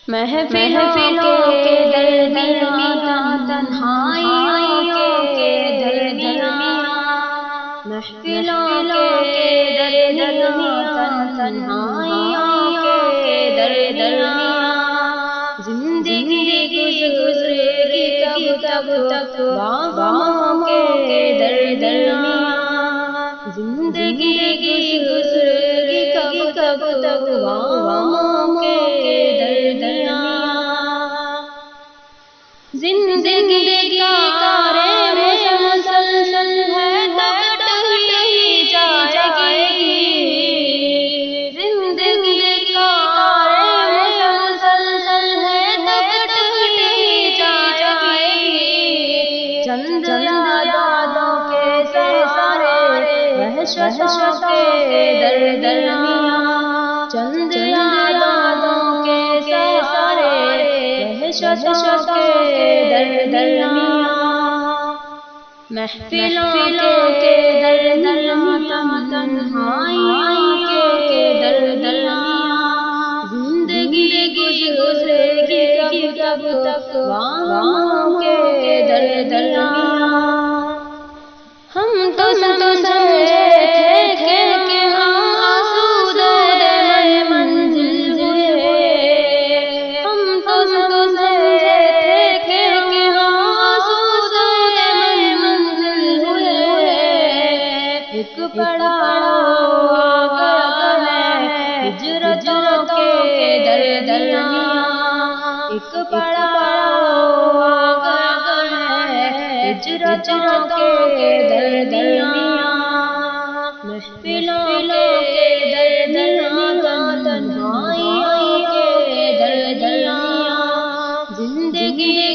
محفلوں کے درمیان تنہائیوں کے درمیان، محفلوں کے درمیان تنہائیوں کے درمیان، زندگی گزرے گی کب تک باغوں کے درمیان، زندگی گزرے گی کب تک باغوں کے درمیان، زندگی کا کار مسلسل ہے کٹ ہی جائے گی، زندگی کا کار مسلسل ہے کٹ ہی جائے گی، چند یادوں کے سہارے وحشتوں کے درمیان، چند یادوں کے سہارے وحشتوں کے درمیان، محفلوں کے درمیان تنہائیوں کے درمیان، زندگی گزرے گی کب تک باغوں کے درمیان، ہم تو سمجھے تھے کہ ہم آسودہ منزل ہوئے، ہم تو سمجھے تھے کہ ہم آسودہ منزل ہوئے، ایک پڑاؤ آ گیا ہے ہجرتوں کے درمیان، ایک پڑاؤ آ گیا ہے ہجرتوں کے درمیان، محفلوں کے درمیان تنہائیوں کے درمیان، زندگی